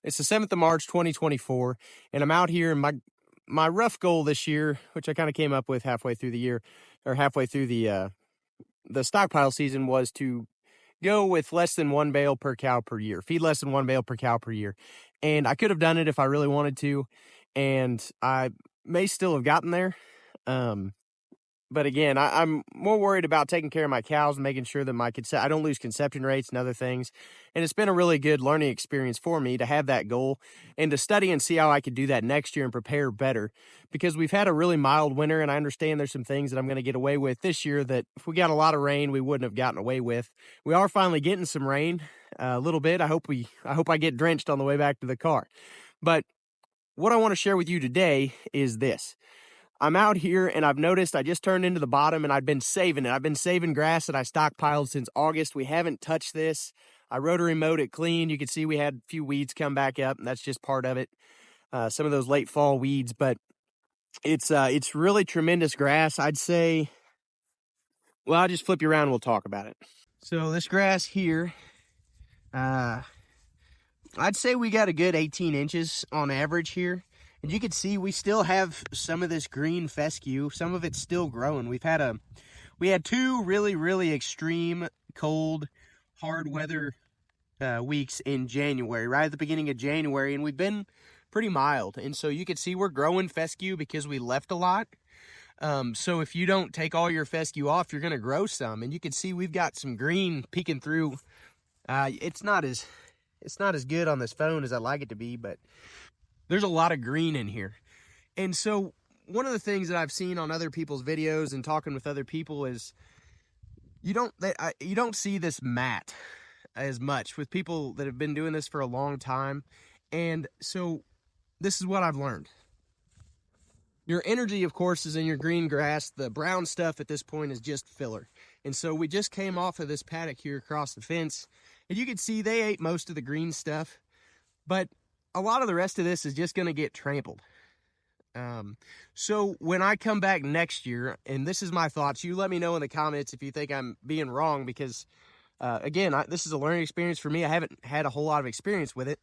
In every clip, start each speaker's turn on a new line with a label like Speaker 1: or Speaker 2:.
Speaker 1: It's the 7th of March, 2024, and I'm out here, and my rough goal this year, which I kind of came up with halfway through the year, or halfway through the stockpile season, was to go with less than 1 bale per cow per year, feed less than 1 bale per cow per year. And I could have done it if I really wanted to, and I may still have gotten there. But again, I'm more worried about taking care of my cows and making sure that I don't lose conception rates and other things. And it's been a really good learning experience for me to have that goal and to study and see how I could do that next year and prepare better. Because we've had a really mild winter, and I understand there's some things that I'm going to get away with this year that if we got a lot of rain, we wouldn't have gotten away with. We are finally getting some rain, a little bit. I hope I get drenched on the way back to the car. But what I want to share with you today is this. I'm out here, and I've noticed I just turned into the bottom, and I've been saving it. I've been saving grass that I stockpiled since August. We haven't touched this. I rotary mowed it clean. You can see we had a few weeds come back up, and that's just part of it. Some of those late fall weeds, but it's really tremendous grass. I'd say, well, I'll just flip you around and we'll talk about it. So this grass here, I'd say we got a good 18 inches on average here. And you can see we still have some of this green fescue. Some of it's still growing. We had two really, really extreme cold, hard weather weeks in January, right at the beginning of January, and we've been pretty mild. And so you can see we're growing fescue because we left a lot. So if you don't take all your fescue off, you're going to grow some. And you can see we've got some green peeking through. It's not as good on this phone as I'd like it to be, but there's a lot of green in here. And so one of the things that I've seen on other people's videos and talking with other people is you don't see this mat as much with people that have been doing this for a long time. And so this is what I've learned. Your energy, of course, is in your green grass. The brown stuff at this point is just filler. And so we just came off of this paddock here across the fence, and you can see they ate most of the green stuff, but a lot of the rest of this is just going to get trampled. So when I come back next year, and this is my thoughts, you let me know in the comments if you think I'm being wrong, because again, this is a learning experience for me. I haven't had a whole lot of experience with it.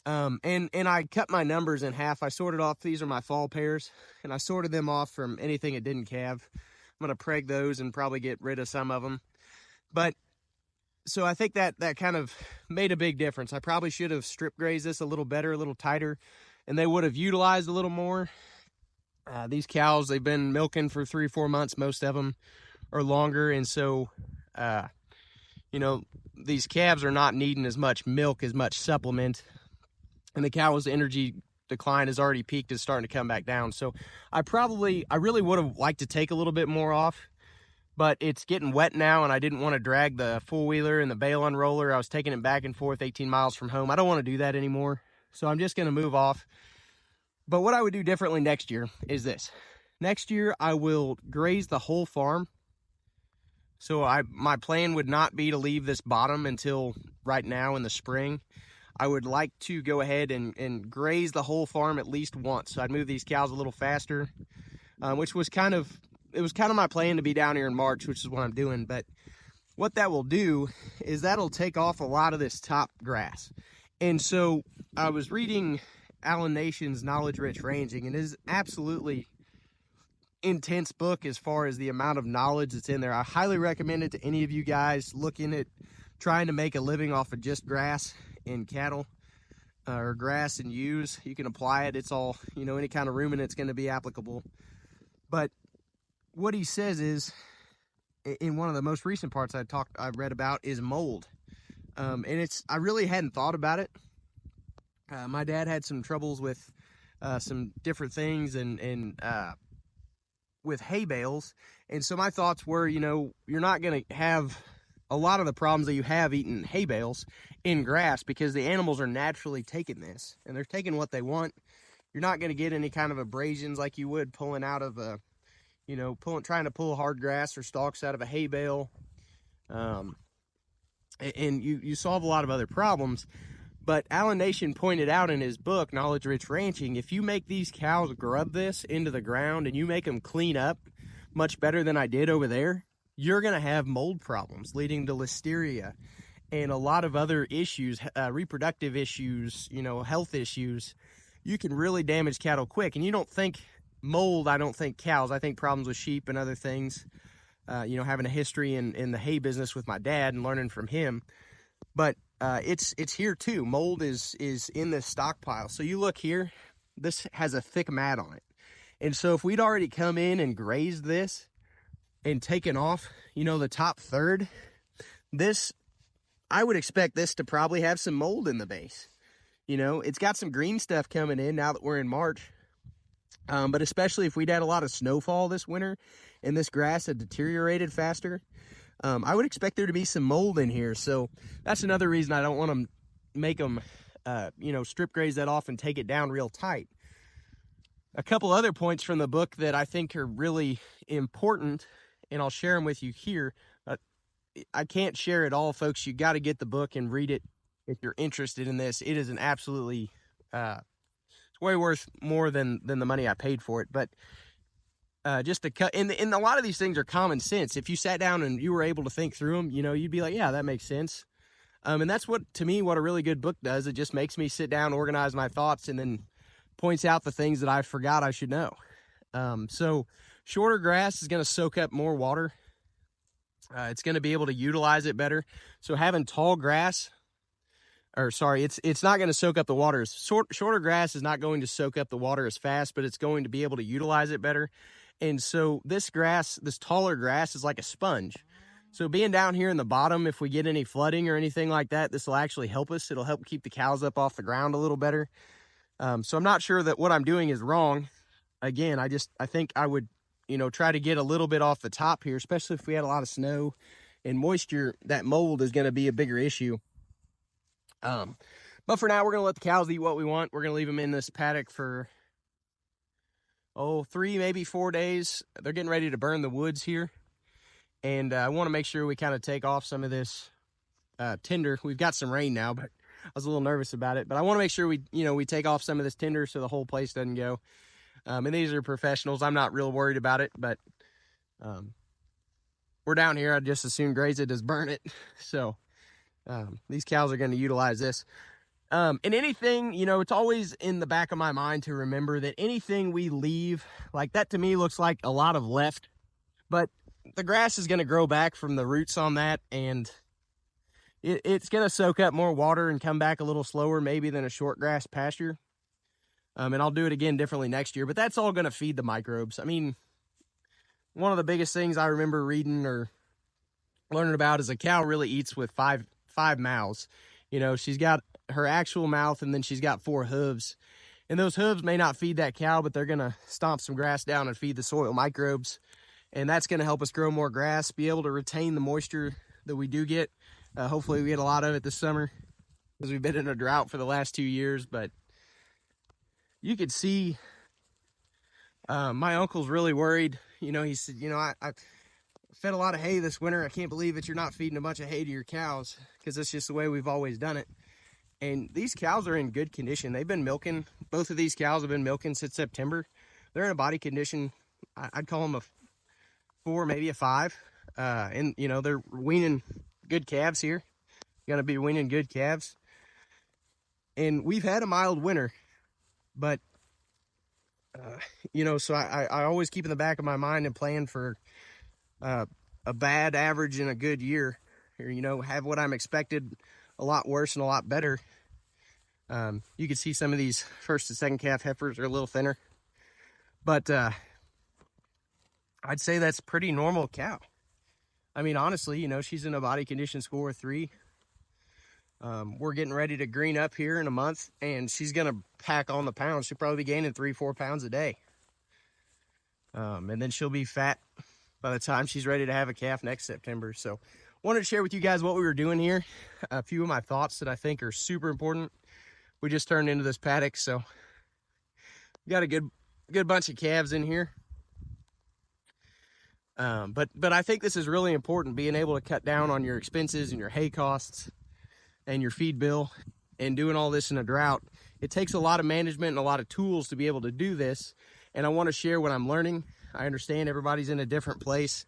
Speaker 1: And I cut my numbers in half. I sorted off, these are my fall pairs, and I sorted them off from anything that didn't calve. I'm going to preg those and probably get rid of some of them. But so I think that kind of made a big difference. I probably should have strip grazed this a little better, a little tighter, and they would have utilized a little more. These cows, they've been milking for 3 or 4 months, most of them, or longer. And so, these calves are not needing as much milk, as much supplement. And the cow's energy decline has already peaked, is starting to come back down. So I really would have liked to take a little bit more off. But it's getting wet now, and I didn't want to drag the four-wheeler and the bale unroller. I was taking it back and forth 18 miles from home. I don't want to do that anymore, so I'm just going to move off. But what I would do differently next year is this. Next year, I will graze the whole farm. So my plan would not be to leave this bottom until right now in the spring. I would like to go ahead and graze the whole farm at least once. So I'd move these cows a little faster, which was kind of my plan to be down here in March, which is what I'm doing. But what that will do is that'll take off a lot of this top grass. And so I was reading Alan Nation's Knowledge Rich Ranging, and it is absolutely intense book as far as the amount of knowledge that's in there. I highly recommend it to any of you guys looking at trying to make a living off of just grass and cattle, or grass and ewes. You can apply it. It's all, any kind of ruminant's going to be applicable. But what he says is, in one of the most recent parts I read about, is mold. And I really hadn't thought about it. My dad had some troubles with some different things and with hay bales. And so my thoughts were, you're not going to have a lot of the problems that you have eating hay bales in grass, because the animals are naturally taking this, and they're taking what they want. You're not going to get any kind of abrasions like you would pulling out of a, trying to pull hard grass or stalks out of a hay bale. And you solve a lot of other problems. But Alan Nation pointed out in his book, Knowledge Rich Ranching, if you make these cows grub this into the ground and you make them clean up much better than I did over there, you're going to have mold problems leading to listeria and a lot of other issues, reproductive issues, you know, health issues, you can really damage cattle quick. And you don't think mold, I don't think cows, I think problems with sheep and other things. You know, having a history in the hay business with my dad and learning from him. But it's here too. Mold is in this stockpile. So you look here, this has a thick mat on it. And so if we'd already come in and grazed this and taken off, you know, the top third, this, I would expect this to probably have some mold in the base. You know, it's got some green stuff coming in now that we're in March. But especially if we'd had a lot of snowfall this winter and this grass had deteriorated faster, I would expect there to be some mold in here. So that's another reason I don't want to make them, you know, strip graze that off and take it down real tight. A couple other points from the book that I think are really important, and I'll share them with you here. I can't share it all, folks. You got to get the book and read it if you're interested in this. It is an absolutely, it's way worth more than the money I paid for it. But just to cut, and a lot of these things are common sense. If you sat down and you were able to think through them, you know, you'd be like, yeah, that makes sense. And that's what, to me, what a really good book does. It just makes me sit down, organize my thoughts, and then points out the things that I forgot I should know. So shorter grass is going to soak up more water. It's going to be able to utilize it better. So having tall grass, or sorry, it's not going to soak up the water. Shorter grass is not going to soak up the water as fast, but it's going to be able to utilize it better. And so this grass, this taller grass, is like a sponge. So being down here in the bottom, if we get any flooding or anything like that, this will actually help us. It'll help keep the cows up off the ground a little better. So I'm not sure that what I'm doing is wrong. Again, I think I would, you know, try to get a little bit off the top here, especially if we had a lot of snow and moisture. That mold is going to be a bigger issue. But for now, we're going to let the cows eat what we want. We're going to leave them in this paddock for, 3, maybe 4 days. They're getting ready to burn the woods here. And I want to make sure we kind of take off some of this tinder. We've got some rain now, but I was a little nervous about it. But I want to make sure we take off some of this tinder so the whole place doesn't go. And these are professionals. I'm not real worried about it, but we're down here. I'd just as soon graze it as burn it. So these cows are going to utilize this. And anything, you know, it's always in the back of my mind to remember that anything we leave, like that to me looks like a lot of left, but the grass is going to grow back from the roots on that, and it's going to soak up more water and come back a little slower maybe than a short grass pasture. And I'll do it again differently next year, but that's all going to feed the microbes. I mean, one of the biggest things I remember reading or learning about is a cow really eats with five mouths. You know, she's got her actual mouth, and then she's got 4 hooves. And those hooves may not feed that cow, but they're going to stomp some grass down and feed the soil microbes. And that's going to help us grow more grass, be able to retain the moisture that we do get. Hopefully we get a lot of it this summer, because we've been in a drought for the last 2 years. But you could see my uncle's really worried. You know, he said, you know, I fed a lot of hay this winter. I can't believe that you're not feeding a bunch of hay to your cows, because that's just the way we've always done it. And these cows are in good condition. They've been milking. Both of these cows have been milking since September. They're in a body condition. I'd call them a 4, maybe a 5. And, you know, they're weaning good calves here. Going to be weaning good calves. And we've had a mild winter. But, you know, so I always keep in the back of my mind and plan for a bad average and a good year. Or, you know, have what I'm expected, a lot worse and a lot better. You can see some of these first and second calf heifers are a little thinner. But I'd say that's pretty normal cow. I mean, honestly, you know, she's in a body condition score of 3. We're getting ready to green up here in a month, and she's going to pack on the pounds. She'll probably be gaining 3-4 pounds a day. And then she'll be fat by the time she's ready to have a calf next September. So wanted to share with you guys what we were doing here. A few of my thoughts that I think are super important. We just turned into this paddock, so we got a good bunch of calves in here. But I think this is really important, being able to cut down on your expenses and your hay costs and your feed bill, and doing all this in a drought. It takes a lot of management and a lot of tools to be able to do this. And I want to share what I'm learning. I understand everybody's in a different place,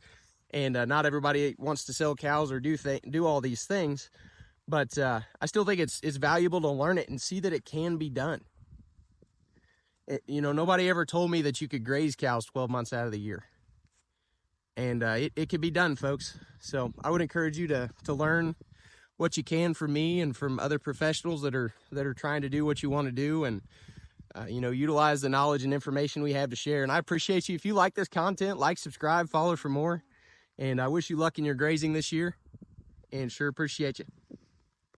Speaker 1: and not everybody wants to sell cows or do all these things. But I still think it's valuable to learn it and see that it can be done. You know, nobody ever told me that you could graze cows 12 months out of the year. And it can be done, folks. So I would encourage you to learn what you can from me and from other professionals that are trying to do what you want to do, and you know, utilize the knowledge and information we have to share. And I appreciate you. If you like this content, like, subscribe, follow for more. And I wish you luck in your grazing this year, and sure appreciate you.